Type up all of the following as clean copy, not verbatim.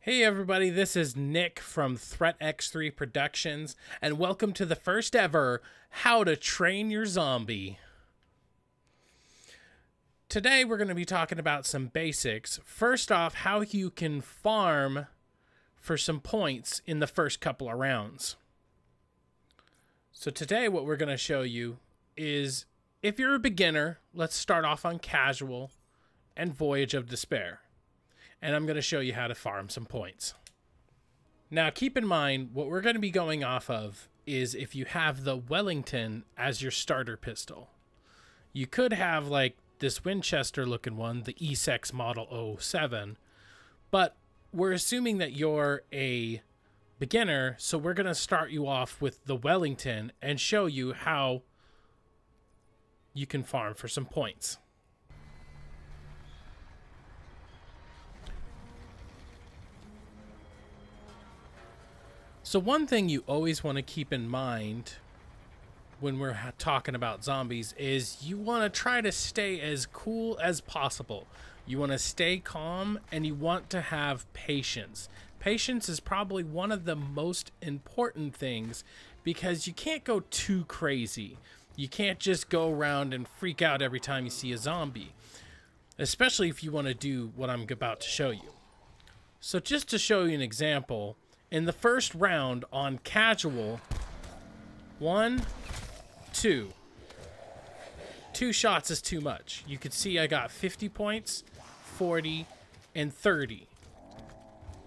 Hey everybody, this is Nick from Threat X3 Productions, and welcome to the first ever How to Train Your Zombie. Today we're going to be talking about some basics. First off, how you can farm for some points in the first couple of rounds. So today what we're going to show you is, if you're a beginner, let's start off on Casual and Voyage of Despair. And I'm going to show you how to farm some points. Now, keep in mind, what we're going to be going off of is if you have the Wellington as your starter pistol. You could have, like, this Winchester-looking one, the ESEX Model 07, but we're assuming that you're a beginner, so we're going to start you off with the Wellington and show you how you can farm for some points. So one thing you always want to keep in mind when we're talking about zombies is you want to try to stay as cool as possible. You want to stay calm and you want to have patience. Patience is probably one of the most important things because you can't go too crazy. You can't just go around and freak out every time you see a zombie, especially if you want to do what I'm about to show you. So just to show you an example, in the first round on Casual, 1, 2. 2 shots is too much. You can see I got 50 points, 40, and 30.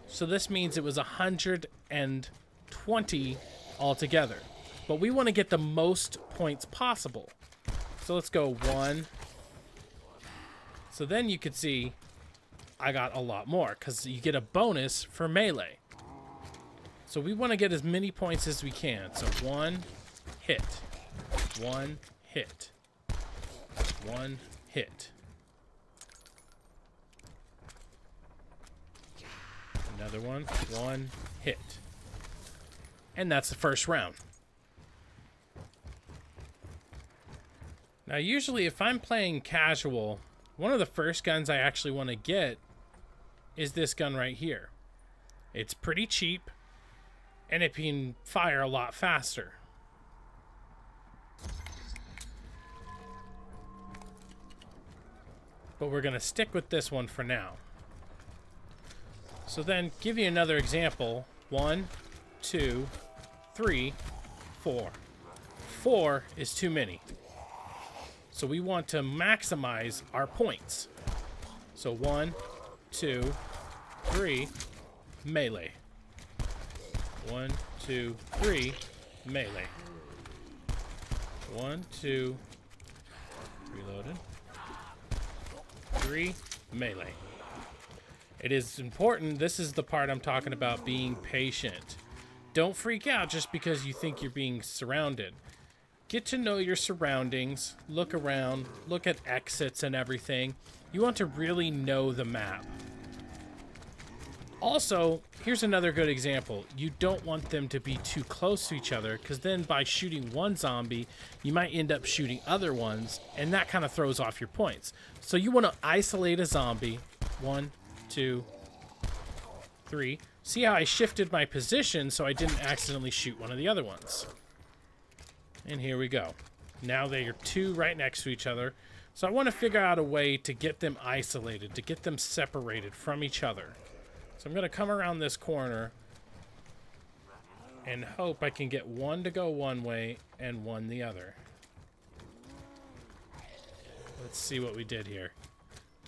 So this means it was 120 altogether. But we want to get the most points possible. So let's go 1. So then you could see I got a lot more because you get a bonus for melee. So we want to get as many points as we can. So 1 hit, 1 hit, 1 hit. Another one, 1 hit. And that's the first round. Now usually if I'm playing Casual, one of the first guns I actually want to get is this gun right here. It's pretty cheap, and it can fire a lot faster. But we're going to stick with this one for now. So then, give you another example. 1, 2, 3, 4. 4 is too many. So we want to maximize our points. So 1, 2, 3, melee. 1, 2, 3, melee. 1, 2, reloaded. 3, melee. It is important, this is the part I'm talking about, being patient. Don't freak out just because you think you're being surrounded. Get to know your surroundings, look around, look at exits and everything. You want to really know the map. Also, here's another good example. You don't want them to be too close to each other, because then by shooting one zombie, you might end up shooting other ones, and that kind of throws off your points. So you want to isolate a zombie. 1, 2, 3. See how I shifted my position so I didn't accidentally shoot one of the other ones. And here we go. Now they are 2 right next to each other. So I want to figure out a way to get them isolated, to get them separated from each other. So I'm going to come around this corner and hope I can get one to go one way and one the other. Let's see what we did here.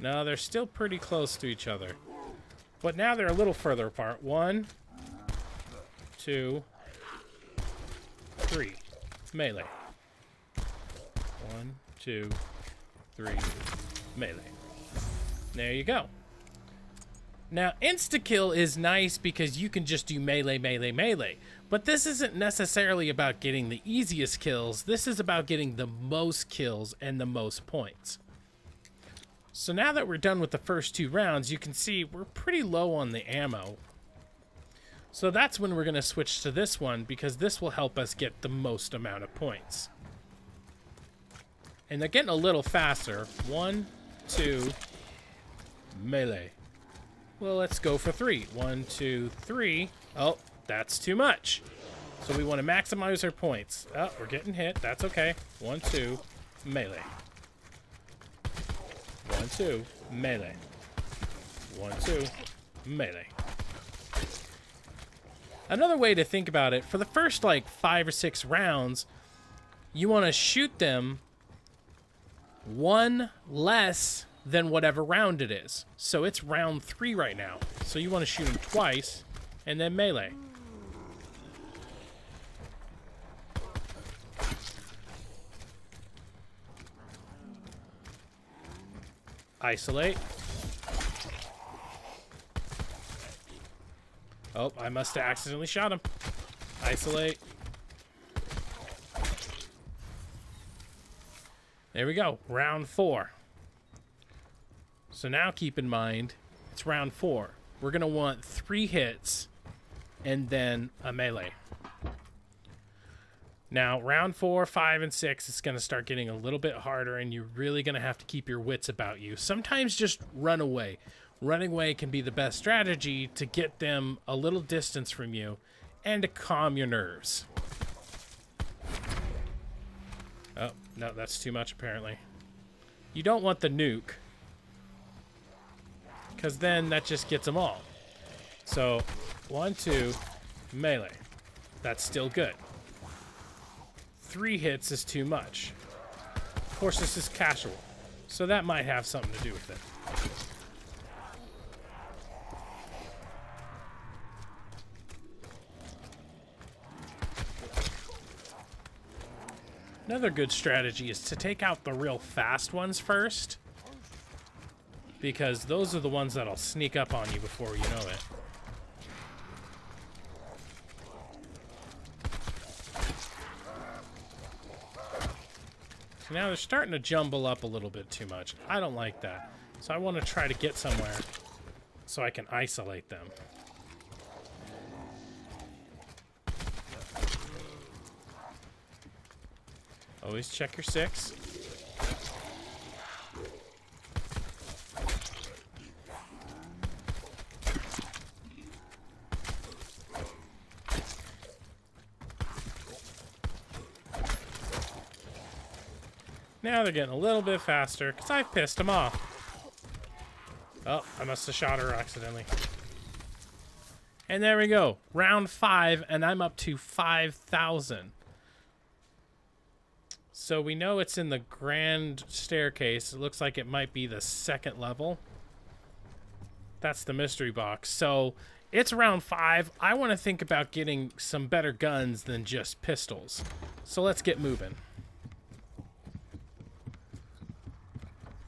No, they're still pretty close to each other. But now they're a little further apart. 1, 2, 3. Melee. 1, 2, 3. Melee. There you go. Now, insta-kill is nice because you can just do melee, melee, melee. But this isn't necessarily about getting the easiest kills. This is about getting the most kills and the most points. So now that we're done with the first 2 rounds, you can see we're pretty low on the ammo. So that's when we're going to switch to this one, because this will help us get the most amount of points. And they're getting a little faster. 1, 2, melee. Well, let's go for 3. 1, 2, 3. Oh, that's too much. So we want to maximize our points. Oh, we're getting hit. That's okay. 1, 2, melee. 1, 2, melee. 1, 2, melee. Another way to think about it, for the first like 5 or 6 rounds, you want to shoot them one less than whatever round it is. So it's round 3 right now. So you want to shoot them twice and then melee. Isolate. Oh, I must have accidentally shot him. Isolate. There we go. Round 4. So now keep in mind, it's round 4. We're going to want 3 hits and then a melee. Now, round 4, 5, and 6, it's going to start getting a little bit harder, and you're really going to have to keep your wits about you. Sometimes just run away. Running away can be the best strategy to get them a little distance from you and to calm your nerves. Oh, no, that's too much, apparently. You don't want the nuke, because then that just gets them all. So, 1, 2, melee. That's still good. 3 hits is too much. Of course, this is casual, so that might have something to do with it. Another good strategy is to take out the real fast ones first, because those are the ones that'll sneak up on you before you know it. So now they're starting to jumble up a little bit too much. I don't like that. So I want to try to get somewhere so I can isolate them. Always check your 6. Now they're getting a little bit faster because I've pissed them off. Oh, I must have shot her accidentally. And there we go. Round 5, and I'm up to 5,000. So we know it's in the grand staircase. It looks like it might be the 2nd level. That's the mystery box. So it's round 5. I want to think about getting some better guns than just pistols. So let's get moving.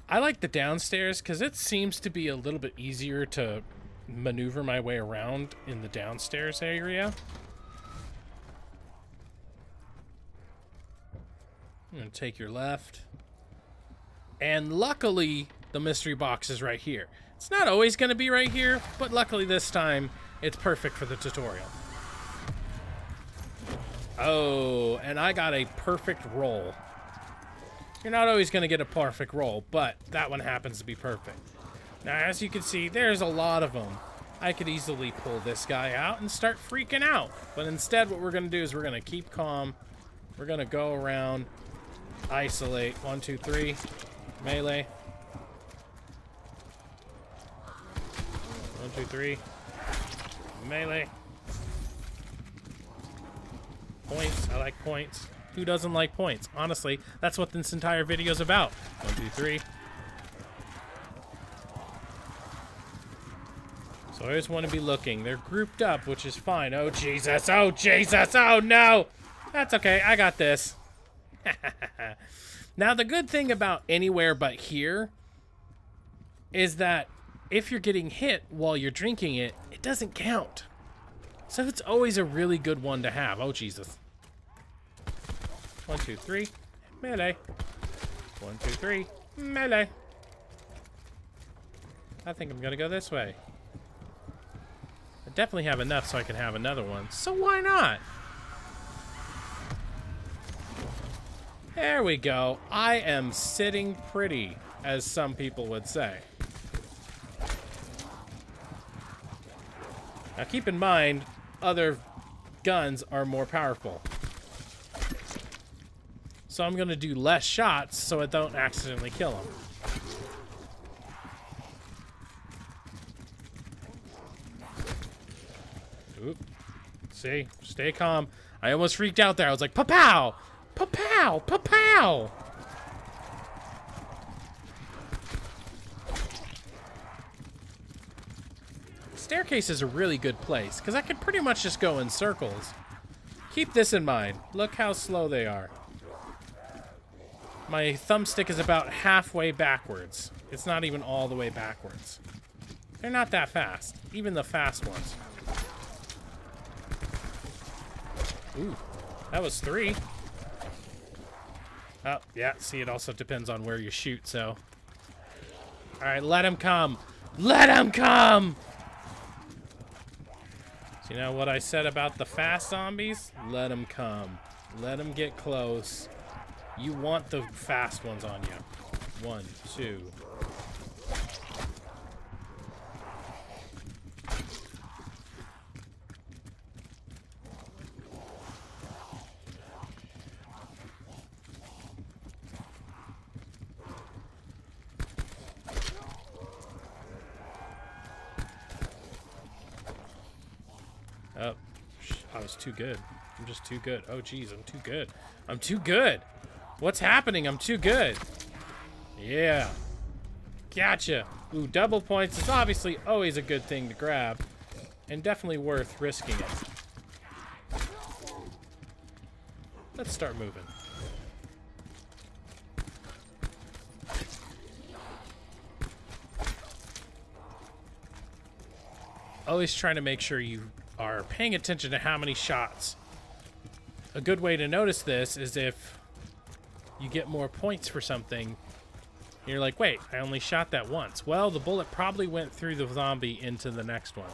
I like the downstairs because it seems to be a little bit easier to maneuver my way around in the downstairs area. I'm going to take your left. And luckily, the mystery box is right here. It's not always going to be right here, but luckily this time, it's perfect for the tutorial. Oh, and I got a perfect roll. You're not always going to get a perfect roll, but that one happens to be perfect. Now, as you can see, there's a lot of them. I could easily pull this guy out and start freaking out. But instead, what we're going to do is we're going to keep calm. We're going to go around, isolate. 1, 2, 3. Melee. 1, 2, 3. Melee. Points. I like points. Who doesn't like points? Honestly, that's what this entire video is about. 1, 2, 3. So I always want to be looking. They're grouped up, which is fine. Oh, Jesus. Oh, Jesus. Oh, no. That's okay. I got this. Now, the good thing about anywhere but here is that if you're getting hit while you're drinking it, it doesn't count. So it's always a really good one to have. Oh, Jesus. 1, 2, 3. Melee. 1, 2, 3. Melee. I think I'm going to go this way. I definitely have enough so I can have another one. So why not? There we go. I am sitting pretty, as some people would say. Now keep in mind, other guns are more powerful. So I'm going to do less shots so I don't accidentally kill him. Oop. See? Stay calm. I almost freaked out there. I was like, pa-pow! Pa-pow! Pa-pow! Staircase is a really good place, because I could pretty much just go in circles. Keep this in mind. Look how slow they are. My thumbstick is about halfway backwards. It's not even all the way backwards. They're not that fast. Even the fast ones. Ooh, that was 3. Oh, yeah, see, it also depends on where you shoot, so. Alright, let him come. Let him come! So you know what I said about the fast zombies? Let them come. Let them get close. You want the fast ones on you. 1, 2. Oh, I was too good. I'm just too good. Oh, geez, I'm too good. I'm too good. What's happening? I'm too good. Yeah. Gotcha. Ooh, double points is obviously always a good thing to grab. And definitely worth risking it. Let's start moving. Always trying to make sure you are paying attention to how many shots. A good way to notice this is if you get more points for something, you're like, wait, I only shot that once. Well, the bullet probably went through the zombie into the next one.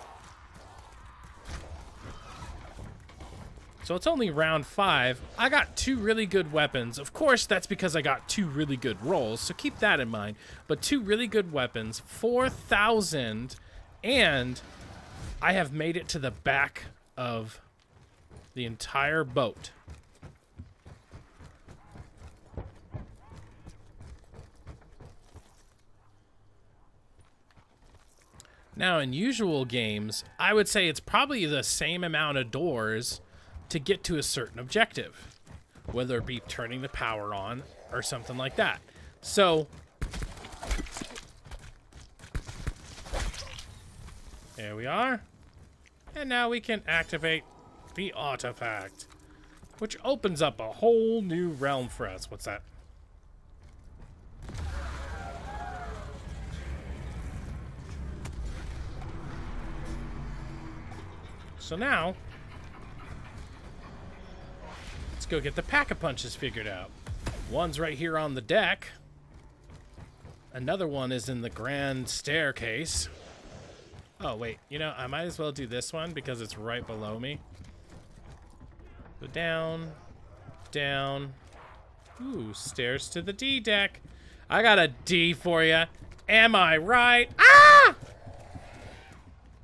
So it's only round 5. I got 2 really good weapons. Of course, that's because I got 2 really good rolls, so keep that in mind. But 2 really good weapons, 4,000, and I have made it to the back of the entire boat. Now, in usual games, I would say it's probably the same amount of doors to get to a certain objective, whether it be turning the power on or something like that. So, there we are. And now we can activate the artifact, which opens up a whole new realm for us. What's that? So now, let's go get the pack-a-punches figured out. One's right here on the deck. Another one is in the grand staircase. Oh, wait. You know, I might as well do this one because it's right below me. Go down. Down. Ooh, stairs to the D deck. I got a D for you. Am I right? Ah!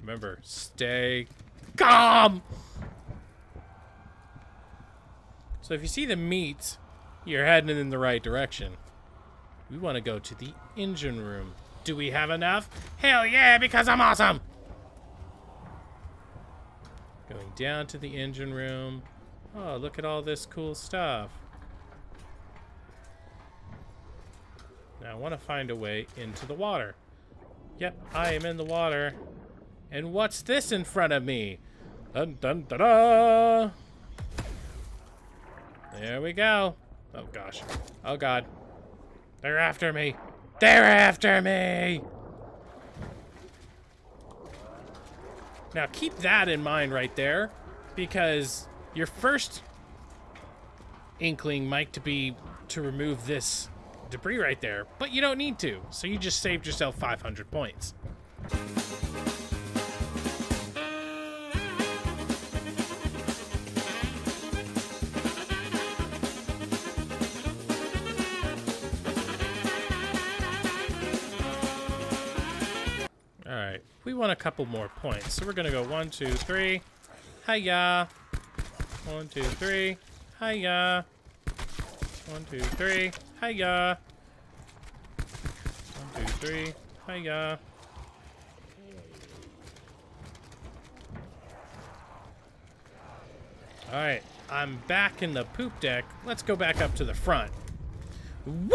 Remember, stay calm. So if you see the meat, you're heading in the right direction. We want to go to the engine room. Do we have enough? Hell yeah, because I'm awesome! Going down to the engine room. Oh, look at all this cool stuff. Now I want to find a way into the water. Yep, I am in the water. And what's this in front of me? Dun dun da da! There we go. Oh gosh. Oh god. They're after me. They're after me! Now keep that in mind right there, because your first inkling might be to remove this debris right there, but you don't need to, so you just saved yourself 500 points. we want a couple more points. So we're gonna go 1, 2, 3. Hiya. 1, 2, 3. Hiya. 1, 2, 3. Hiya. 1, 2, 3. Hiya. Alright, I'm back in the poop deck. Let's go back up to the front. Whee!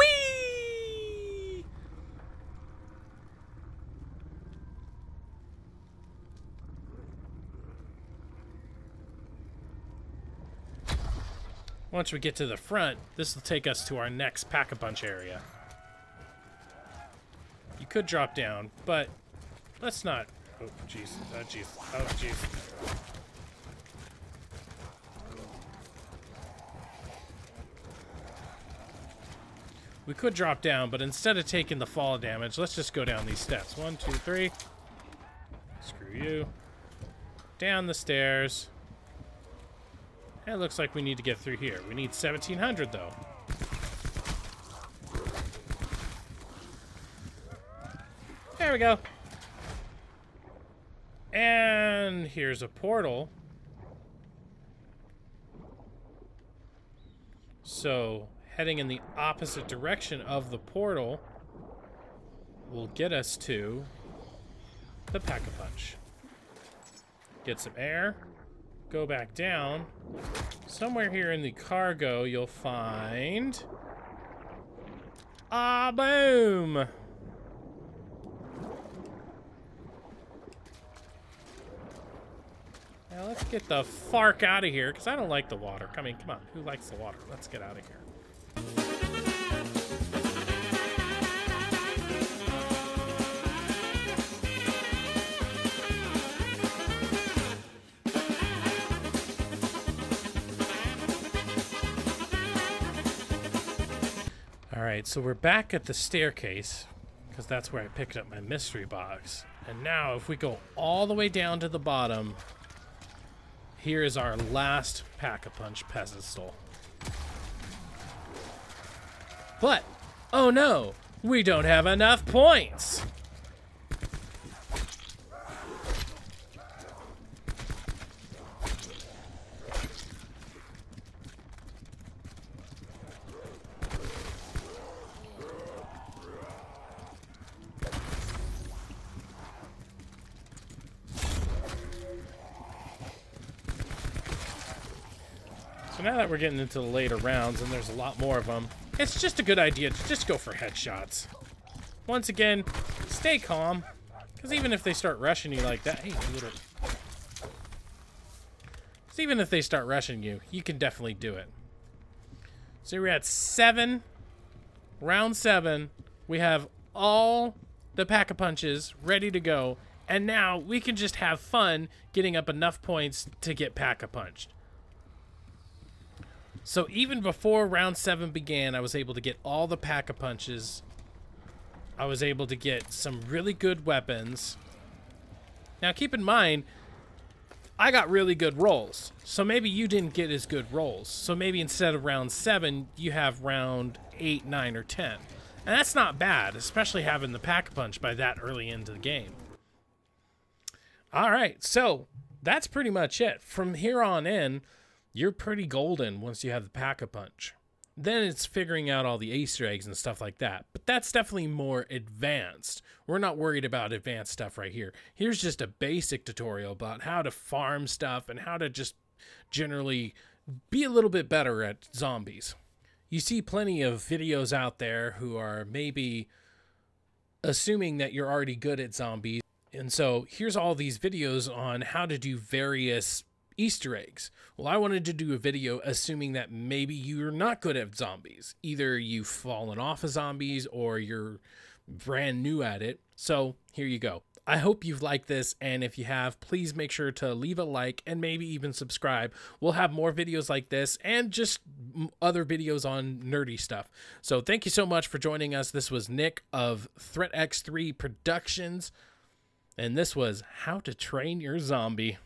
Once we get to the front, this will take us to our next Pack-a-Punch area. You could drop down, but let's not. Oh, jeez. Oh, jeez. Oh, jeez. We could drop down, but instead of taking the fall damage, let's just go down these steps. 1, 2, 3. Screw you. Down the stairs. It looks like we need to get through here. We need 1,700, though. There we go. And here's a portal. So, heading in the opposite direction of the portal will get us to the Pack-a-Punch. Get some air. Go back down. Somewhere here in the cargo, you'll find... Ah, boom! Now let's get the fark out of here, because I don't like the water. I mean, come on, who likes the water? Let's get out of here. Alright, so we're back at the staircase, because that's where I picked up my mystery box. And now, if we go all the way down to the bottom, here is our last Pack-a-Punch pedestal. But, oh no, we don't have enough points! So now that we're getting into the later rounds, and there's a lot more of them, it's just a good idea to just go for headshots. Once again, stay calm, because even if they start rushing you like that, hey, you little... Because even if they start rushing you, you can definitely do it. So we're at 7, round 7. We have all the Pack-a-Punches ready to go, and now we can just have fun getting up enough points to get Pack-a-Punched. So even before round 7 began, I was able to get all the Pack-a-Punches. I was able to get some really good weapons. Now keep in mind, I got really good rolls. So maybe you didn't get as good rolls. So maybe instead of round 7, you have round 8, 9, or 10. And that's not bad, especially having the Pack-a-Punch by that early into the game. Alright, so that's pretty much it. From here on in, you're pretty golden once you have the Pack-a-Punch. Then it's figuring out all the Easter eggs and stuff like that. But that's definitely more advanced. We're not worried about advanced stuff right here. Here's just a basic tutorial about how to farm stuff and how to just generally be a little bit better at zombies. You see plenty of videos out there who are maybe assuming that you're already good at zombies. And so here's all these videos on how to do various Easter eggs. Well, I wanted to do a video assuming that maybe you're not good at zombies. Either you've fallen off of zombies or you're brand new at it. So here you go. I hope you've liked this, and if you have, please make sure to leave a like and maybe even subscribe. We'll have more videos like this and just other videos on nerdy stuff. So thank you so much for joining us. This was Nick of Threat X3 Productions, and this was How to Train Your Zombie.